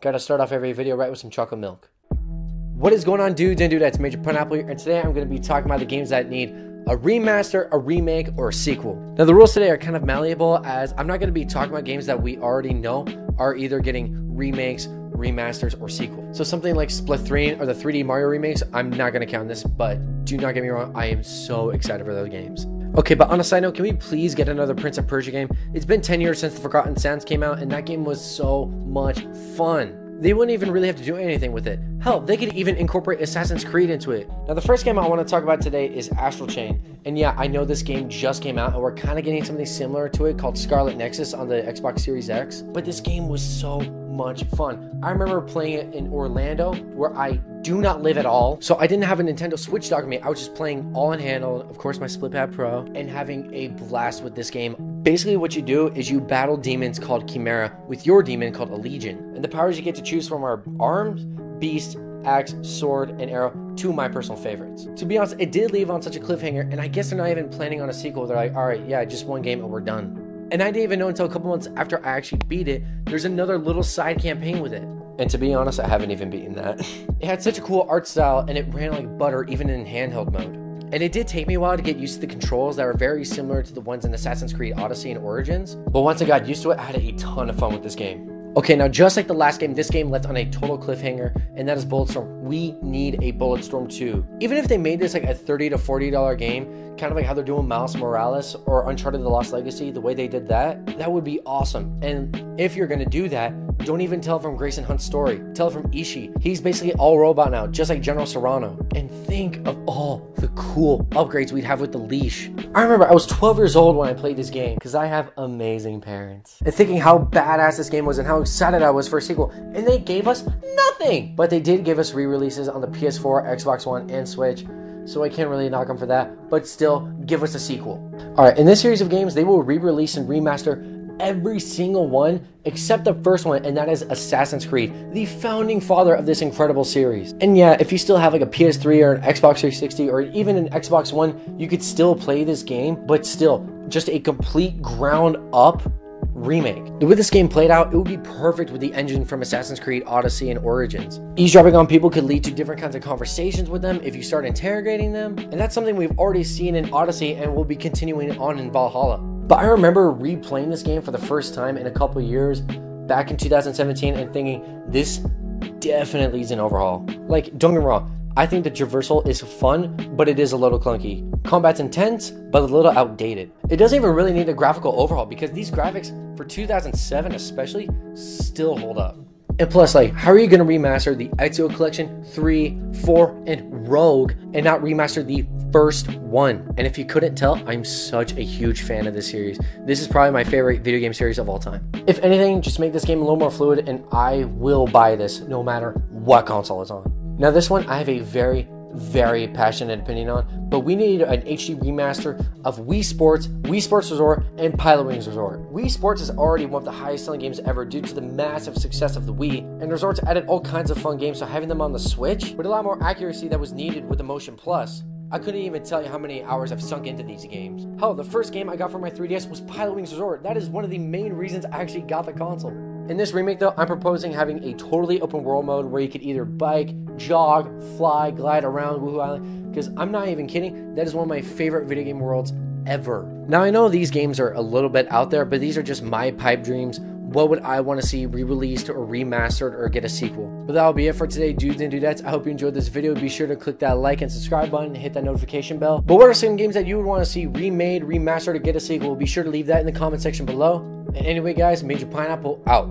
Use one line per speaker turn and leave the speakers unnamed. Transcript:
Gotta start off every video right with some chocolate milk. What is going on, dudes and dudettes? Major Pineapple here, and today I'm going to be talking about the games that need a remaster, a remake, or a sequel. Now, the rules today are kind of malleable, as I'm not going to be talking about games that we already know are either getting remakes, remasters, or sequels. So something like Splatoon or the 3D Mario remakes, I'm not going to count this, but do not get me wrong, I am so excited for those games. Okay, but on a side note, can we please get another Prince of Persia game? It's been 10 years since the Forgotten Sands came out, and that game was so much fun. They wouldn't even really have to do anything with it. Hell, they could even incorporate Assassin's Creed into it. Now, the first game I want to talk about today is Astral Chain. And yeah, I know this game just came out, and we're kind of getting something similar to it called Scarlet Nexus on the Xbox Series X. But this game was so much fun. I remember playing it in Orlando, where I do not live at all. So I didn't have a Nintendo Switch dock with me. I was just playing all in handheld, of course my SplitPad Pro, and having a blast with this game. Basically what you do is you battle demons called Chimera with your demon called a Legion. And the powers you get to choose from are arms, beast, axe, sword, and arrow, two of my personal favorites. To be honest, it did leave on such a cliffhanger, and I guess they're not even planning on a sequel. They're like, alright, yeah, just one game and we're done. And I didn't even know until a couple months after I actually beat it, there's another little side campaign with it. And to be honest, I haven't even beaten that. It had such a cool art style, and it ran like butter even in handheld mode. And it did take me a while to get used to the controls that are very similar to the ones in Assassin's Creed Odyssey and Origins. But once I got used to it, I had a ton of fun with this game. Okay, now just like the last game, this game left on a total cliffhanger, and that is Bulletstorm. We need a Bulletstorm 2. Even if they made this like a $30 to $40 game, kind of like how they're doing Miles Morales or Uncharted The Lost Legacy, the way they did that, that would be awesome. And if you're gonna do that, don't even tell from Grayson Hunt's story. Tell from Ishii. He's basically all robot now, just like General Serrano. And think of all the cool upgrades we'd have with the leash. I remember I was 12 years old when I played this game, because I have amazing parents. And thinking how badass this game was and how excited I was for a sequel. And they gave us nothing! But they did give us re-releases on the PS4, Xbox One, and Switch. So I can't really knock them for that, but still, give us a sequel. Alright, in this series of games, they will re-release and remaster every single one except the first one, and that is Assassin's Creed, the founding father of this incredible series. And yeah, if you still have like a PS3 or an Xbox 360 or even an Xbox One, you could still play this game, but still, just a complete ground up remake. The way this game played out, it would be perfect with the engine from Assassin's Creed Odyssey and Origins. Eavesdropping on people could lead to different kinds of conversations with them if you start interrogating them, and that's something we've already seen in Odyssey and will be continuing on in Valhalla. But I remember replaying this game for the first time in a couple years back in 2017 and thinking, this definitely is an overhaul. Like, don't get me wrong, I think the traversal is fun, but it is a little clunky. Combat's intense, but a little outdated. It doesn't even really need a graphical overhaul, because these graphics, for 2007 especially, still hold up. And plus, like, how are you going to remaster the Ezio Collection 3, 4, and Rogue and not remaster the first one? And if you couldn't tell, I'm such a huge fan of this series. This is probably my favorite video game series of all time. If anything, just make this game a little more fluid, and I will buy this no matter what console it's on. Now, this one I have a very passionate opinion on, but we need an HD remaster of Wii Sports Resort, and Pilotwings Resort. Wii Sports is already one of the highest selling games ever due to the massive success of the Wii, and Resorts added all kinds of fun games, so having them on the Switch with a lot more accuracy that was needed with the Motion Plus. I couldn't even tell you how many hours I've sunk into these games. Hell, the first game I got for my 3DS was Pilotwings Resort. That is one of the main reasons I actually got the console. In this remake though, I'm proposing having a totally open world mode where you could either bike, jog, fly, glide around Woohoo Island, because I'm not even kidding, that is one of my favorite video game worlds ever. Now, I know these games are a little bit out there, but these are just my pipe dreams. What would I want to see re-released or remastered or get a sequel? But that'll be it for today, dudes and dudettes. I hope you enjoyed this video. Be sure to click that like and subscribe button and hit that notification bell. But what are some games that you would want to see remade, remastered, or get a sequel? Be sure to leave that in the comment section below. And anyway, guys, Major Pineapple out.